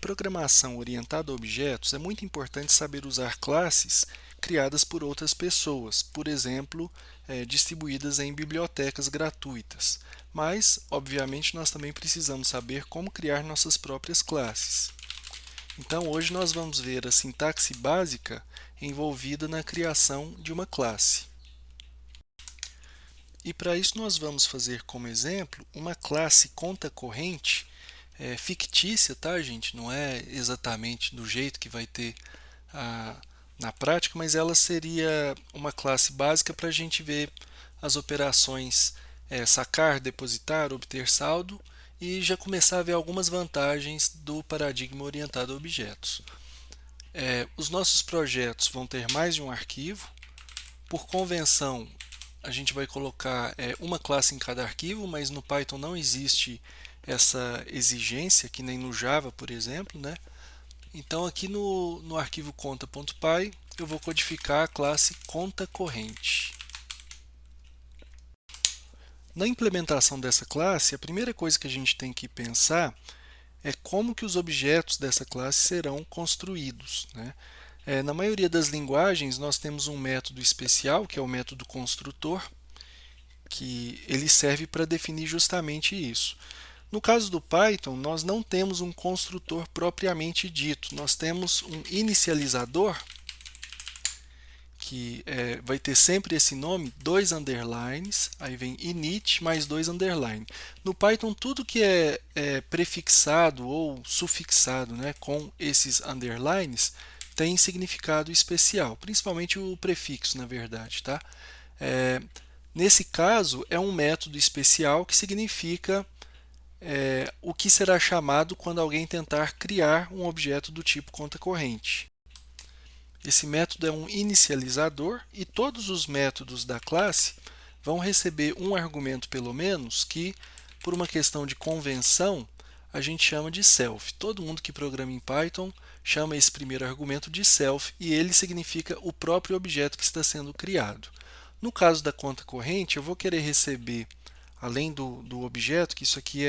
programação orientada a objetos, é muito importante saber usar classes criadas por outras pessoas, por exemplo, distribuídas em bibliotecas gratuitas. Mas, obviamente, nós também precisamos saber como criar nossas próprias classes. Então, hoje nós vamos ver a sintaxe básica envolvida na criação de uma classe. E para isso nós vamos fazer como exemplo uma classe conta corrente fictícia, tá, gente? Não é exatamente do jeito que vai ter na prática, mas ela seria uma classe básica para a gente ver as operações sacar, depositar, obter saldo e já começar a ver algumas vantagens do paradigma orientado a objetos. Os nossos projetos vão ter mais de um arquivo. Por convenção, a gente vai colocar uma classe em cada arquivo, mas no Python não existe essa exigência, que nem no Java, por exemplo, né? Então, aqui no arquivo conta.py, eu vou codificar a classe conta corrente. Na implementação dessa classe, a primeira coisa que a gente tem que pensar é como que os objetos dessa classe serão construídos, né? Na maioria das linguagens, nós temos um método especial, que é o método construtor, que ele serve para definir justamente isso. No caso do Python, nós não temos um construtor propriamente dito, nós temos um inicializador, que vai ter sempre esse nome, dois underlines, aí vem init mais dois underline. No Python, tudo que é prefixado ou sufixado, né, com esses underlines tem significado especial, principalmente o prefixo, na verdade, tá? Nesse caso, é um método especial que significa o que será chamado quando alguém tentar criar um objeto do tipo conta corrente. Esse método é um inicializador e todos os métodos da classe vão receber um argumento pelo menos que, por uma questão de convenção, a gente chama de self. Todo mundo que programa em Python chama esse primeiro argumento de self e ele significa o próprio objeto que está sendo criado. No caso da conta corrente, eu vou querer receber, além do objeto, que isso aqui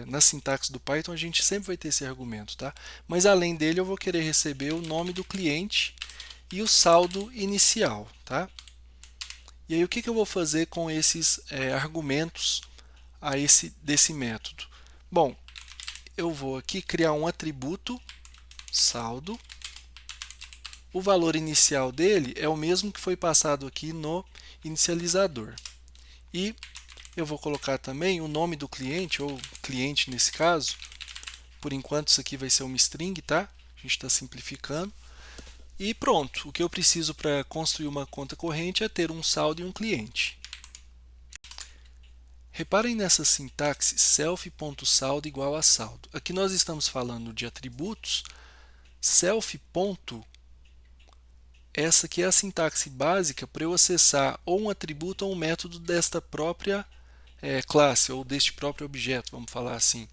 na sintaxe do Python, a gente sempre vai ter esse argumento, tá? Mas além dele, eu vou querer receber o nome do cliente e o saldo inicial, tá? E aí o que eu vou fazer com esses argumentos desse método? Bom, eu vou aqui criar um atributo saldo. O valor inicial dele é o mesmo que foi passado aqui no inicializador. E eu vou colocar também o nome do cliente, ou cliente nesse caso. Por enquanto isso aqui vai ser uma string, tá? A gente está simplificando. E pronto, o que eu preciso para construir uma conta corrente é ter um saldo e um cliente. Reparem nessa sintaxe self.saldo igual a saldo. Aqui nós estamos falando de atributos. Self. Essa aqui é a sintaxe básica para eu acessar ou um atributo ou um método desta própria classe, ou deste próprio objeto, vamos falar assim.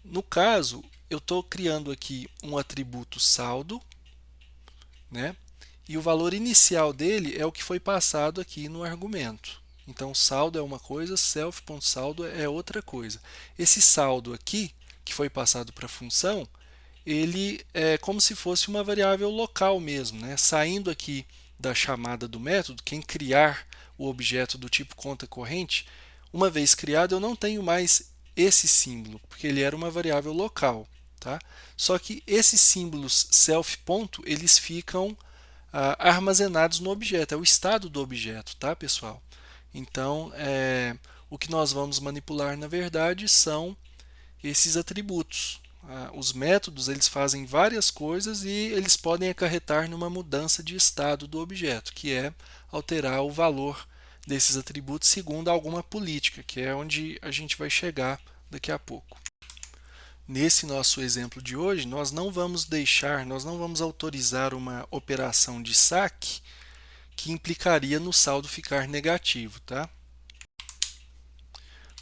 No caso, eu estou criando aqui um atributo saldo, né? E o valor inicial dele é o que foi passado aqui no argumento. Então, saldo é uma coisa, self.saldo é outra coisa. Esse saldo aqui, que foi passado para a função, ele é como se fosse uma variável local mesmo, né? Saindo aqui da chamada do método, quem criar o objeto do tipo conta corrente, uma vez criado, eu não tenho mais esse símbolo, porque ele era uma variável local, tá? Só que esses símbolos self. Eles ficam armazenados no objeto, é o estado do objeto, tá, pessoal? Então, o que nós vamos manipular, na verdade, são esses atributos. Os métodos eles fazem várias coisas e eles podem acarretar numa mudança de estado do objeto, que é alterar o valor desses atributos segundo alguma política, que é onde a gente vai chegar daqui a pouco. Nesse nosso exemplo de hoje, nós não vamos autorizar uma operação de saque que implicaria no saldo ficar negativo, tá?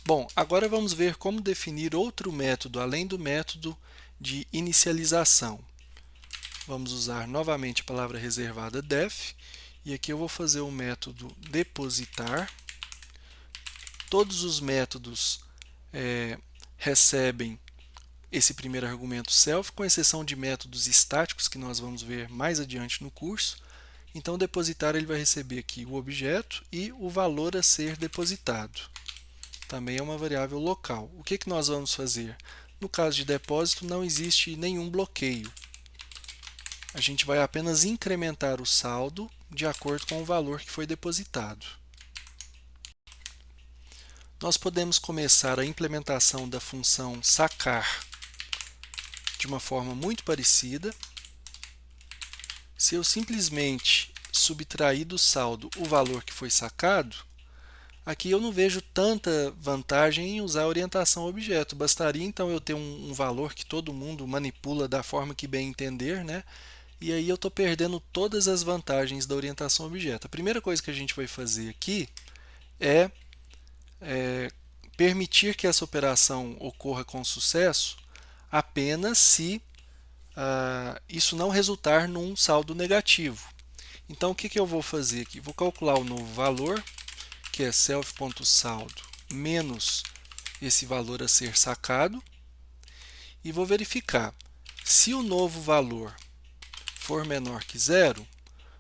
Bom, agora vamos ver como definir outro método além do método de inicialização. Vamos usar novamente a palavra reservada def, e aqui eu vou fazer o método depositar. Todos os métodos recebem esse primeiro argumento self, com exceção de métodos estáticos que nós vamos ver mais adiante no curso. Então, o depositário ele vai receber aqui o objeto e o valor a ser depositado. Também é uma variável local. O que nós vamos fazer? No caso de depósito, não existe nenhum bloqueio. A gente vai apenas incrementar o saldo de acordo com o valor que foi depositado. Nós podemos começar a implementação da função sacar de uma forma muito parecida. Se eu simplesmente subtrair do saldo o valor que foi sacado, aqui eu não vejo tanta vantagem em usar a orientação ao objeto. Bastaria então eu ter um valor que todo mundo manipula da forma que bem entender, né? E aí eu estou perdendo todas as vantagens da orientação ao objeto. A primeira coisa que a gente vai fazer aqui é permitir que essa operação ocorra com sucesso apenas se isso não resultar num saldo negativo. Então, o que eu vou fazer aqui? Vou calcular o novo valor, que é self.saldo menos esse valor a ser sacado, e vou verificar. Se o novo valor for menor que zero,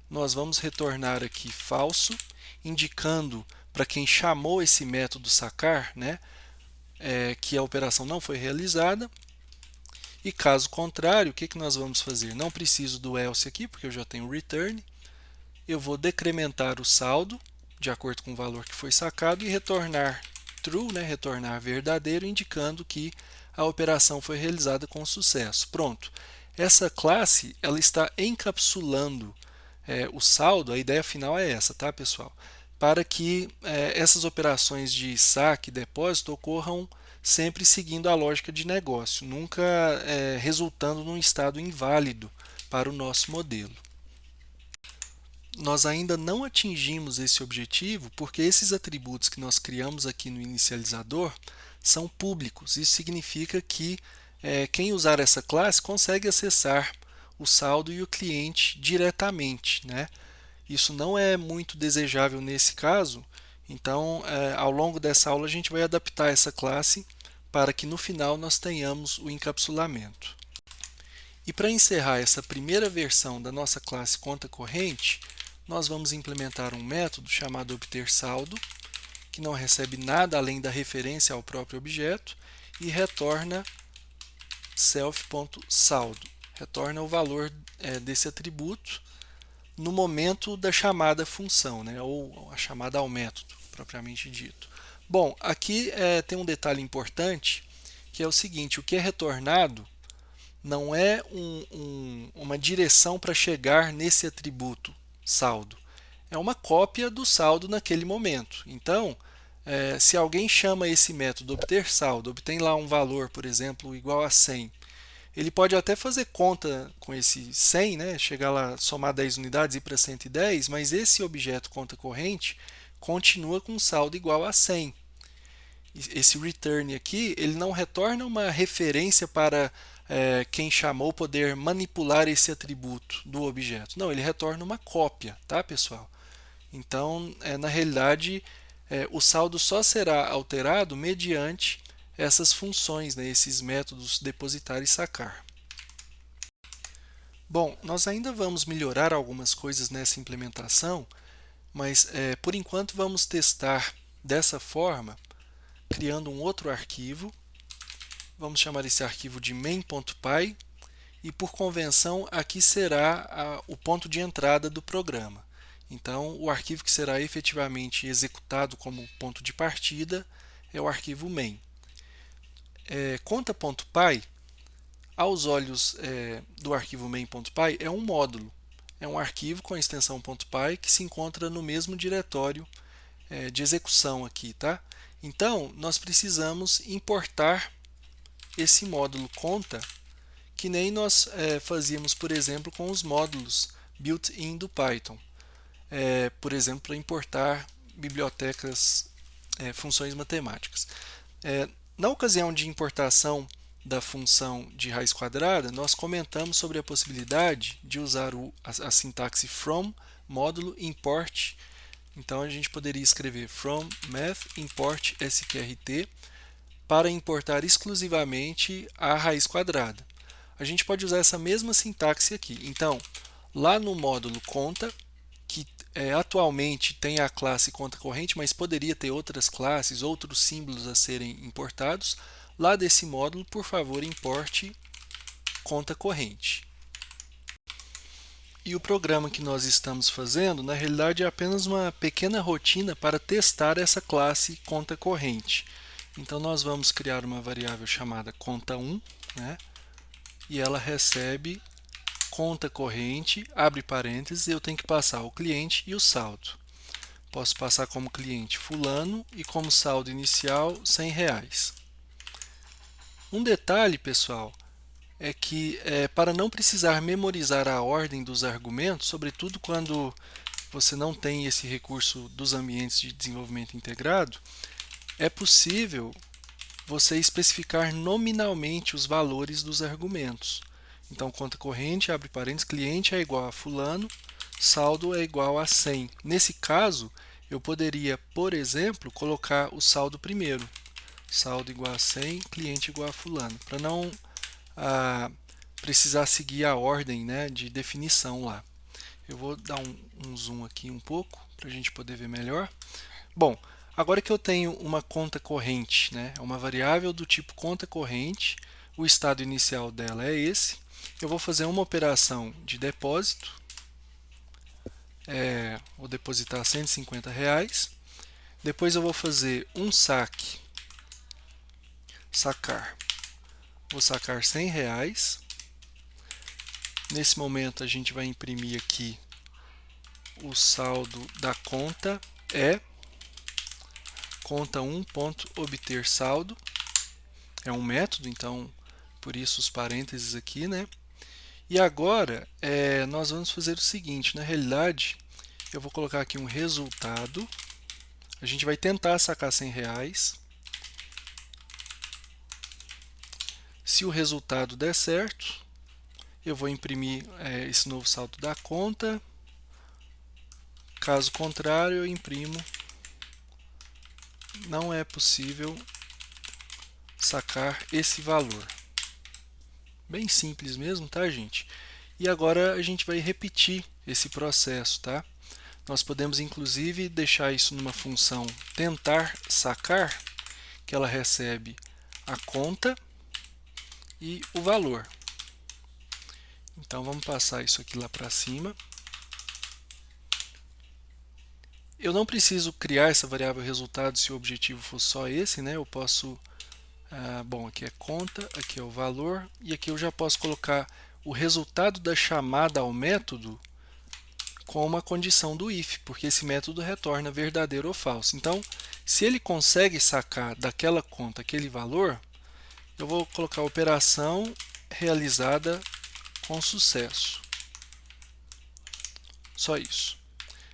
nós vamos retornar aqui falso, indicando para quem chamou esse método sacar, né, que a operação não foi realizada. E caso contrário, o que nós vamos fazer? Não preciso do else aqui, porque eu já tenho return. Eu vou decrementar o saldo, de acordo com o valor que foi sacado, e retornar true, né, retornar verdadeiro, indicando que a operação foi realizada com sucesso. Pronto. Essa classe ela está encapsulando o saldo, a ideia final é essa, tá, pessoal? Para que essas operações de saque e depósito ocorram sempre seguindo a lógica de negócio, nunca resultando num estado inválido para o nosso modelo. Nós ainda não atingimos esse objetivo porque esses atributos que nós criamos aqui no inicializador são públicos. Isso significa que quem usar essa classe consegue acessar o saldo e o cliente diretamente, né? Isso não é muito desejável nesse caso, então ao longo dessa aula a gente vai adaptar essa classe para que no final nós tenhamos o encapsulamento. E para encerrar essa primeira versão da nossa classe conta corrente, nós vamos implementar um método chamado obterSaldo, que não recebe nada além da referência ao próprio objeto e retorna self.saldo, retorna o valor desse atributo no momento da chamada à função, né, ou a chamada ao método, propriamente dito. Bom, aqui tem um detalhe importante, que é o seguinte: o que é retornado não é uma direção para chegar nesse atributo saldo, é uma cópia do saldo naquele momento. Então, se alguém chama esse método obterSaldo, obtém lá um valor, por exemplo, igual a 100, ele pode até fazer conta com esse 100, né? Chegar lá, somar 10 unidades e ir para 110, mas esse objeto conta corrente continua com um saldo igual a 100. Esse return aqui, ele não retorna uma referência para quem chamou poder manipular esse atributo do objeto. Não, ele retorna uma cópia, tá, pessoal? Então, na realidade, o saldo só será alterado mediante essas funções, né, esses métodos depositar e sacar. Bom, nós ainda vamos melhorar algumas coisas nessa implementação, mas por enquanto vamos testar dessa forma, criando um outro arquivo. Vamos chamar esse arquivo de main.py e, por convenção, aqui será o ponto de entrada do programa. Então, o arquivo que será efetivamente executado como ponto de partida é o arquivo main. Conta.py, aos olhos do arquivo main.py, é um módulo. É um arquivo com a extensão .py que se encontra no mesmo diretório de execução aqui, tá? Então, nós precisamos importar esse módulo conta, que nem nós fazíamos, por exemplo, com os módulos built-in do Python. Por exemplo, para importar bibliotecas, funções matemáticas. Na ocasião de importação da função de raiz quadrada, nós comentamos sobre a possibilidade de usar a sintaxe from módulo import. Então a gente poderia escrever from math import sqrt para importar exclusivamente a raiz quadrada. A gente pode usar essa mesma sintaxe aqui. Então, lá no módulo conta, que atualmente tem a classe conta corrente, mas poderia ter outras classes, outros símbolos a serem importados, lá desse módulo, por favor, importe conta corrente. E o programa que nós estamos fazendo, na realidade, é apenas uma pequena rotina para testar essa classe conta corrente. Então, nós vamos criar uma variável chamada conta1, né? E ela recebe conta corrente, abre parênteses, eu tenho que passar o cliente e o saldo. Posso passar como cliente fulano e como saldo inicial R$100. Um detalhe, pessoal, é que para não precisar memorizar a ordem dos argumentos, sobretudo quando você não tem esse recurso dos ambientes de desenvolvimento integrado, é possível você especificar nominalmente os valores dos argumentos. Então, conta corrente, abre parênteses, cliente é igual a fulano, saldo é igual a 100. Nesse caso, eu poderia, por exemplo, colocar o saldo primeiro. Saldo igual a 100, cliente igual a fulano, para não precisar seguir a ordem, né, de definição lá. Eu vou dar um zoom aqui um pouco, para a gente poder ver melhor. Bom, agora que eu tenho uma conta corrente, né, uma variável do tipo conta corrente, o estado inicial dela é esse, eu vou fazer uma operação de depósito, vou depositar R$150, depois eu vou fazer um saque, sacar, vou sacar R$100, nesse momento a gente vai imprimir aqui o saldo da conta é conta1.obter saldo, é um método, então por isso os parênteses aqui, né? E agora nós vamos fazer o seguinte, na realidade eu vou colocar aqui um resultado, a gente vai tentar sacar R$100, se o resultado der certo, eu vou imprimir esse novo saldo da conta, caso contrário eu imprimo, não é possível sacar esse valor. Bem simples mesmo, tá, gente? E agora a gente vai repetir esse processo, tá? Nós podemos, inclusive, deixar isso numa função tentar sacar, que ela recebe a conta e o valor. Então, vamos passar isso aqui lá para cima. Eu não preciso criar essa variável resultado se o objetivo for só esse, né? Eu posso... bom, aqui é conta, aqui é o valor, e aqui eu já posso colocar o resultado da chamada ao método com uma condição do if, porque esse método retorna verdadeiro ou falso. Então, se ele consegue sacar daquela conta aquele valor, eu vou colocar a operação realizada com sucesso. Só isso.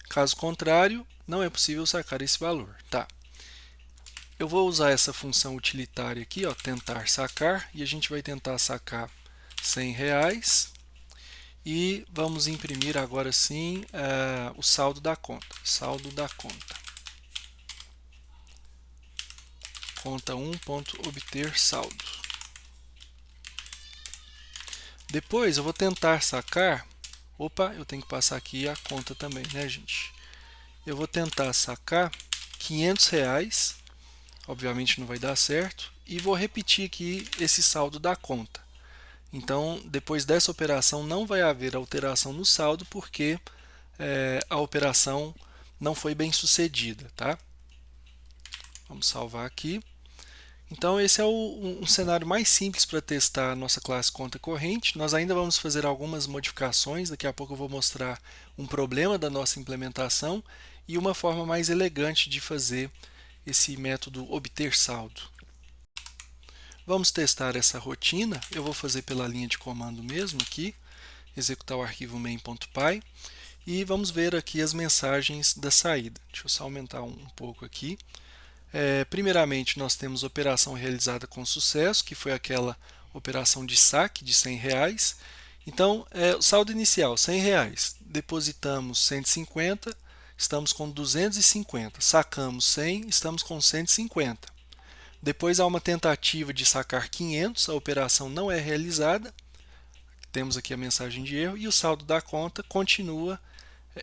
Caso contrário, não é possível sacar esse valor. Tá. Eu vou usar essa função utilitária aqui, ó, tentar sacar, e a gente vai tentar sacar R$100 e vamos imprimir agora sim o saldo da conta. Saldo da conta. Conta1.obter saldo. Depois eu vou tentar sacar. Opa, eu tenho que passar aqui a conta também, né, gente? Eu vou tentar sacar R$500. Obviamente não vai dar certo. E vou repetir aqui esse saldo da conta. Então, depois dessa operação, não vai haver alteração no saldo, porque a operação não foi bem sucedida, tá? Vamos salvar aqui. Então, esse é um cenário mais simples para testar a nossa classe conta corrente. Nós ainda vamos fazer algumas modificações. Daqui a pouco eu vou mostrar um problema da nossa implementação e uma forma mais elegante de fazer esse método obter saldo. Vamos testar essa rotina. Eu vou fazer pela linha de comando mesmo aqui, executar o arquivo main.py e vamos ver aqui as mensagens da saída. Deixa eu só aumentar um pouco aqui. Primeiramente, nós temos operação realizada com sucesso, que foi aquela operação de saque de R$100. Então, o saldo inicial, R$100. Depositamos 150, estamos com 250. Sacamos 100, estamos com 150. Depois há uma tentativa de sacar 500, a operação não é realizada, temos aqui a mensagem de erro, e o saldo da conta continua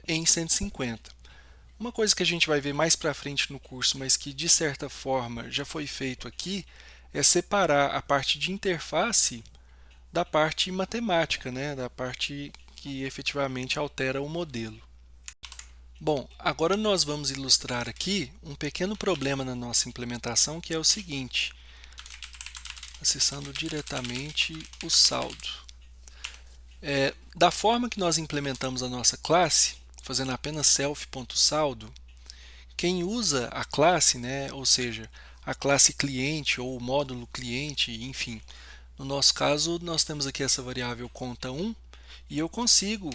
em 150. Uma coisa que a gente vai ver mais para frente no curso, mas que de certa forma já foi feito aqui, é separar a parte de interface da parte matemática, né? Da parte que efetivamente altera o modelo. Bom, agora nós vamos ilustrar aqui um pequeno problema na nossa implementação, que é o seguinte, acessando diretamente o saldo. Da forma que nós implementamos a nossa classe, fazendo apenas self.saldo, quem usa a classe, né, ou seja, a classe cliente ou o módulo cliente, enfim, no nosso caso nós temos aqui essa variável conta1 e eu consigo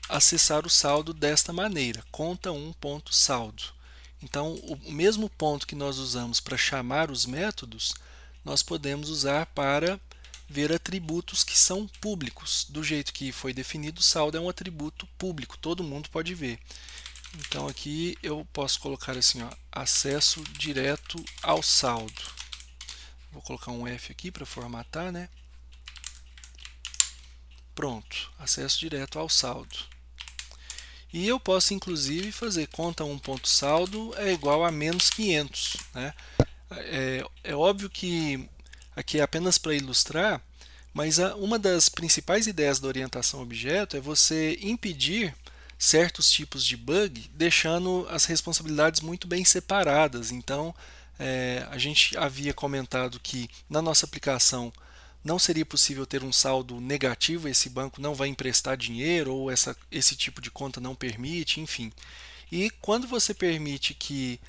acessar o saldo desta maneira, conta1.saldo. Então, o mesmo ponto que nós usamos para chamar os métodos, nós podemos usar para ver atributos que são públicos. Do jeito que foi definido, o saldo é um atributo público, todo mundo pode ver. Então aqui eu posso colocar assim, ó, acesso direto ao saldo. Vou colocar um F aqui para formatar, né? Pronto, acesso direto ao saldo. E eu posso inclusive fazer conta1.saldo é igual a menos 500, né? É óbvio que aqui é apenas para ilustrar, mas uma das principais ideias da orientação a objeto é você impedir certos tipos de bug, deixando as responsabilidades muito bem separadas. Então, a gente havia comentado que na nossa aplicação não seria possível ter um saldo negativo, esse banco não vai emprestar dinheiro ou esse tipo de conta não permite, enfim. E quando você permite que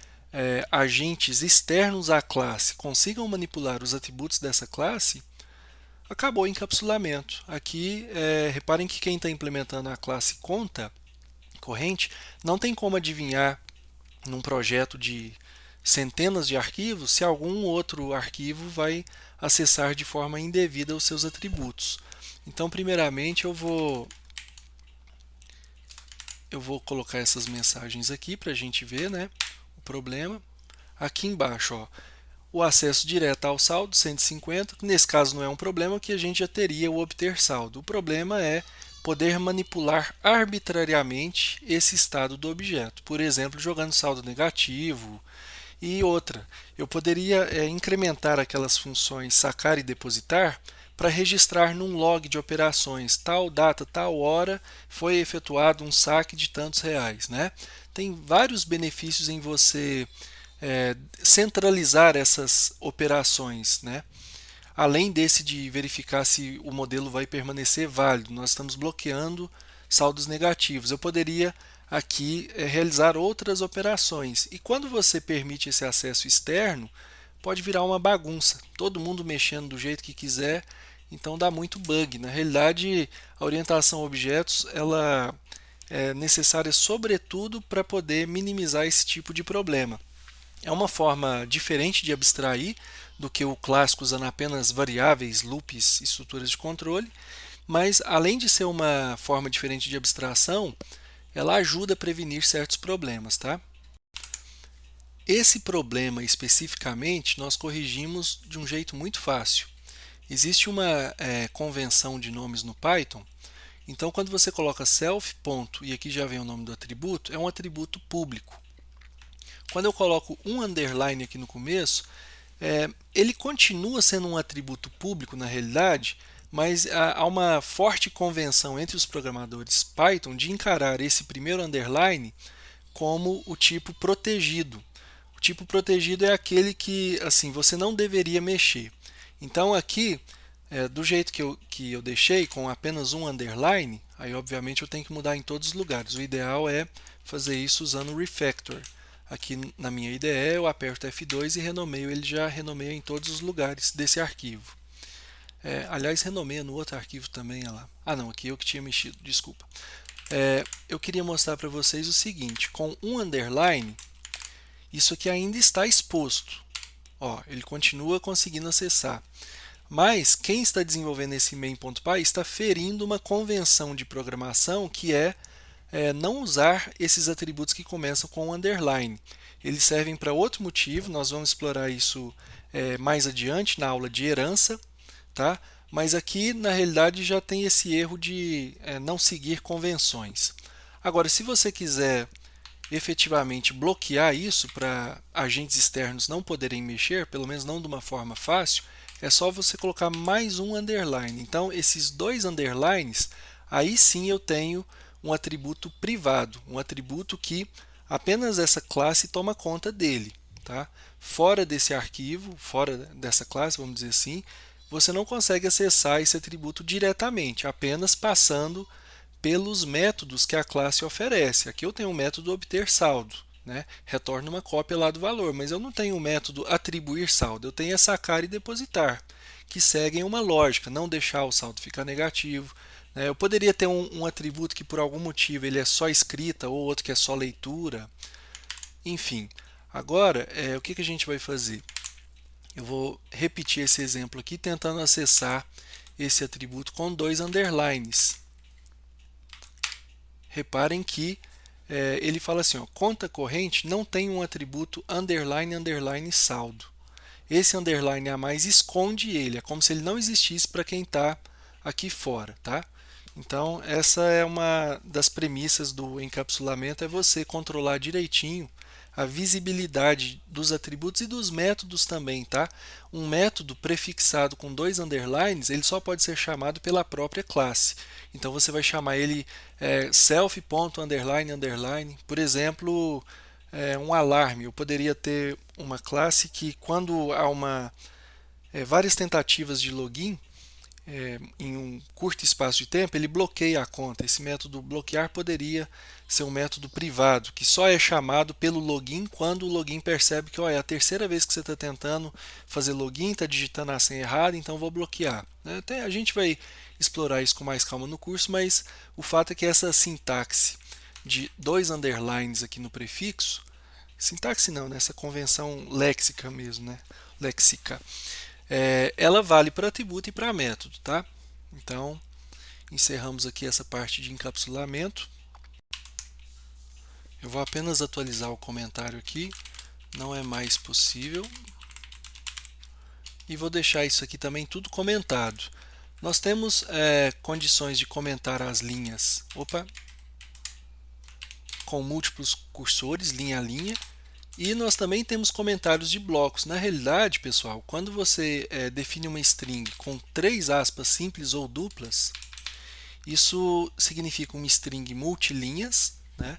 agentes externos à classe consigam manipular os atributos dessa classe, acabou o encapsulamento. Aqui, reparem que quem está implementando a classe conta corrente não tem como adivinhar num projeto de centenas de arquivos se algum outro arquivo vai acessar de forma indevida os seus atributos. Então, primeiramente, eu vou colocar essas mensagens aqui para a gente ver, né, o problema. Aqui embaixo, ó, o acesso direto ao saldo, 150. Nesse caso não é um problema, que a gente já teria o obter saldo. O problema é poder manipular arbitrariamente esse estado do objeto. Por exemplo, jogando saldo negativo. E outra, eu poderia incrementar aquelas funções sacar e depositar para registrar num log de operações, tal data, tal hora, foi efetuado um saque de tantos reais, né? Tem vários benefícios em você centralizar essas operações, né? Além desse de verificar se o modelo vai permanecer válido, nós estamos bloqueando saldos negativos. Eu poderia aqui realizar outras operações. E quando você permite esse acesso externo, pode virar uma bagunça, todo mundo mexendo do jeito que quiser, então dá muito bug. Na realidade, a orientação a objetos ela é necessária sobretudo para poder minimizar esse tipo de problema. É uma forma diferente de abstrair do que o clássico usando apenas variáveis, loops e estruturas de controle, mas além de ser uma forma diferente de abstração, ela ajuda a prevenir certos problemas, tá? Esse problema especificamente nós corrigimos de um jeito muito fácil. Existe uma convenção de nomes no Python, então quando você coloca self ponto e aqui já vem o nome do atributo, é um atributo público. Quando eu coloco um underline aqui no começo, ele continua sendo um atributo público na realidade, mas há uma forte convenção entre os programadores Python de encarar esse primeiro underline como o tipo protegido. O tipo protegido é aquele que assim você não deveria mexer. Então aqui, do jeito que eu deixei, com apenas um underline, aí obviamente eu tenho que mudar em todos os lugares. O ideal é fazer isso usando o refactor. Aqui na minha IDE eu aperto F2 e renomeio, ele já renomeia em todos os lugares desse arquivo. Aliás, renomeia no outro arquivo também. Olha lá. Ah não, aqui eu que tinha mexido, desculpa. Eu queria mostrar para vocês o seguinte, com um underline, isso aqui ainda está exposto. Ó, ele continua conseguindo acessar. Mas quem está desenvolvendo esse main.py está ferindo uma convenção de programação que é não usar esses atributos que começam com underline. Eles servem para outro motivo, nós vamos explorar isso mais adiante na aula de herança, tá? Mas aqui na realidade já tem esse erro de não seguir convenções. Agora, se você quiser efetivamente bloquear isso para agentes externos não poderem mexer, pelo menos não de uma forma fácil, é só você colocar mais um underline. Então, esses dois underlines, aí sim eu tenho um atributo privado, um atributo que apenas essa classe toma conta dele. Tá? Fora desse arquivo, fora dessa classe, vamos dizer assim, você não consegue acessar esse atributo diretamente, apenas passando pelos métodos que a classe oferece. Aqui eu tenho o método obter saldo, né? Retorna uma cópia lá do valor, mas eu não tenho o método atribuir saldo, eu tenho sacar e depositar, que seguem uma lógica, não deixar o saldo ficar negativo. Né? Eu poderia ter um atributo que por algum motivo ele é só escrita ou outro que é só leitura, enfim. Agora, o que a gente vai fazer? Eu vou repetir esse exemplo aqui tentando acessar esse atributo com dois underlines. Reparem que ele fala assim, ó, conta corrente não tem um atributo underline, underline saldo. Esse underline a mais esconde ele, é como se ele não existisse para quem está aqui fora. Tá? Então, essa é uma das premissas do encapsulamento, é você controlar direitinho a visibilidade dos atributos e dos métodos também, tá? Um método prefixado com dois underlines, ele só pode ser chamado pela própria classe. Então você vai chamar ele self.underline, underline. Por exemplo, um alarme. Eu poderia ter uma classe que quando há várias tentativas de login, em um curto espaço de tempo, ele bloqueia a conta. Esse método bloquear poderia ser um método privado, que só é chamado pelo login quando o login percebe que é a terceira vez que você está tentando fazer login, está digitando a senha errada, então vou bloquear. Até a gente vai explorar isso com mais calma no curso, mas o fato é que essa sintaxe de dois underlines aqui no prefixo, sintaxe não, né? Essa convenção léxica mesmo, né? Léxica, ela vale para atributo e para método, tá? Então, encerramos aqui essa parte de encapsulamento. Eu vou apenas atualizar o comentário aqui, não é mais possível. E vou deixar isso aqui também tudo comentado. Nós temos condições de comentar as linhas com múltiplos cursores, linha a linha. E nós também temos comentários de blocos. Na realidade, pessoal, quando você define uma string com 3 aspas simples ou duplas, isso significa uma string multilinhas, né?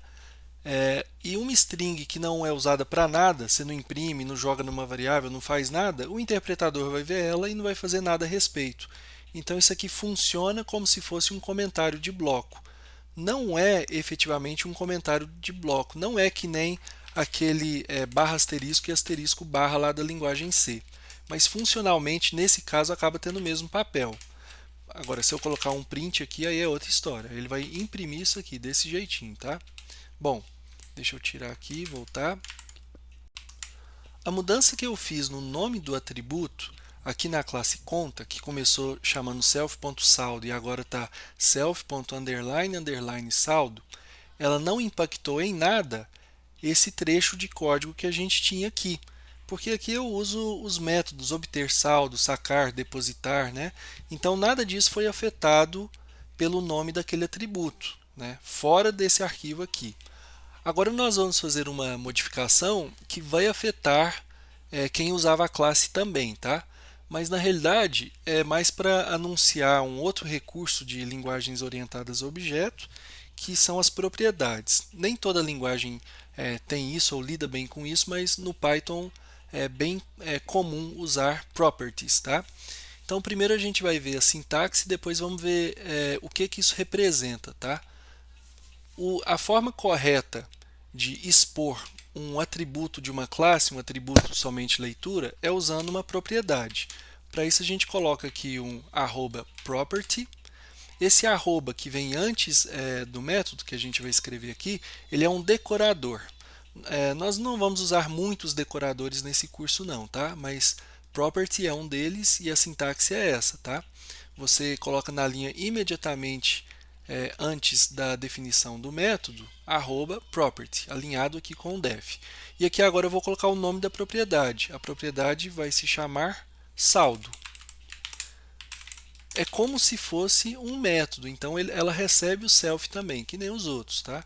E uma string que não é usada para nada, você não imprime, não joga numa variável, não faz nada, o interpretador vai ver ela e não vai fazer nada a respeito. Então isso aqui funciona como se fosse um comentário de bloco. Não é efetivamente um comentário de bloco, não é que nem aquele barra asterisco e asterisco barra lá da linguagem C. Mas funcionalmente, nesse caso, acaba tendo o mesmo papel. Agora, se eu colocar um print aqui, aí é outra história. Ele vai imprimir isso aqui desse jeitinho, tá? Bom, deixa eu tirar aqui e voltar. A mudança que eu fiz no nome do atributo, aqui na classe conta, que começou chamando self.saldo e agora está self.underline, underline saldo, ela não impactou em nada esse trecho de código que a gente tinha aqui. Porque aqui eu uso os métodos obter saldo, sacar, depositar, né? Então nada disso foi afetado pelo nome daquele atributo, né? Fora desse arquivo aqui. Agora nós vamos fazer uma modificação que vai afetar quem usava a classe também, tá? Mas na realidade é mais para anunciar um outro recurso de linguagens orientadas a objeto, que são as propriedades. Nem toda linguagem tem isso ou lida bem com isso, mas no Python é bem comum usar properties, tá? Então primeiro a gente vai ver a sintaxe, depois vamos ver o que isso representa, tá? A forma correta de expor um atributo de uma classe, um atributo somente leitura, é usando uma propriedade. Para isso a gente coloca aqui um @property. Esse arroba que vem antes do método que a gente vai escrever aqui, ele é um decorador. Nós não vamos usar muitos decoradores nesse curso não, tá? Mas property é um deles e a sintaxe é essa, tá? Você coloca na linha imediatamente antes da definição do método, @property, alinhado aqui com o def. E aqui agora eu vou colocar o nome da propriedade. A propriedade vai se chamar saldo. É como se fosse um método, então ela recebe o self também, que nem os outros, tá?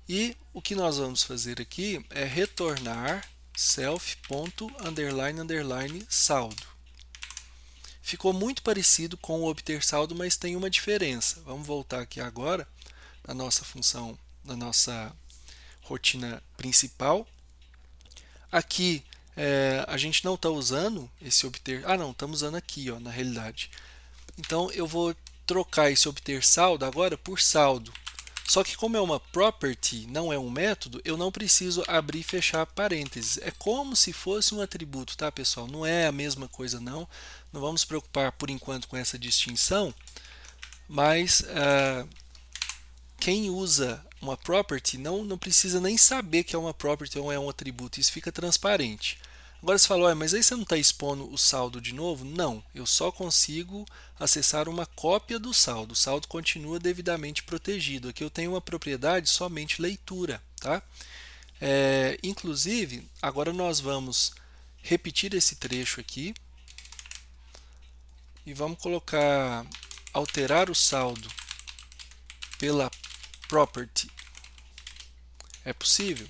E o que nós vamos fazer aqui é retornar self.__saldo. Ficou muito parecido com o obter saldo, mas tem uma diferença. Vamos voltar aqui agora na nossa função, na nossa rotina principal. Aqui a gente não está usando esse obter. Ah, não, estamos usando aqui, ó, na realidade. Então eu vou trocar esse obter saldo agora por saldo. Só que como é uma property, não é um método, eu não preciso abrir e fechar parênteses. É como se fosse um atributo, tá, pessoal? Não é a mesma coisa, não. Não vamos nos preocupar por enquanto com essa distinção, mas quem usa uma property não precisa nem saber que é uma property ou é um atributo. Isso fica transparente. Agora você falou, mas aí você não está expondo o saldo de novo? Não, eu só consigo acessar uma cópia do saldo. O saldo continua devidamente protegido. Aqui eu tenho uma propriedade somente leitura. Tá? Inclusive, agora nós vamos repetir esse trecho aqui e vamos colocar alterar o saldo pela property. É possível?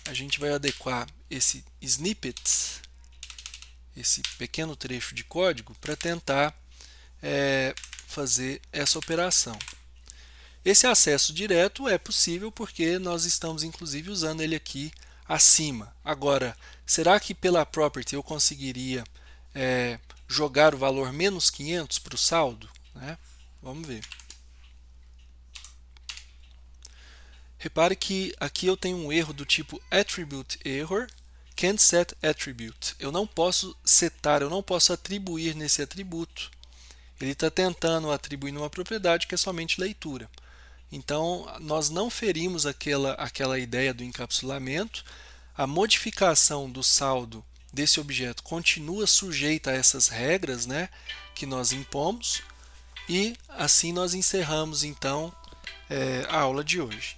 A gente vai adequar esse snippets, esse pequeno trecho de código, para tentar fazer essa operação. Esse acesso direto é possível porque nós estamos inclusive usando ele aqui acima. Agora, será que pela property eu conseguiria jogar o valor menos 500 para o saldo? Vamos ver. Repare que aqui eu tenho um erro do tipo attribute error, can't set attribute. Eu não posso setar, eu não posso atribuir nesse atributo. Ele está tentando atribuir numa propriedade que é somente leitura. Então, nós não ferimos aquela ideia do encapsulamento. A modificação do saldo desse objeto continua sujeita a essas regras, que nós impomos. E assim nós encerramos, então, a aula de hoje.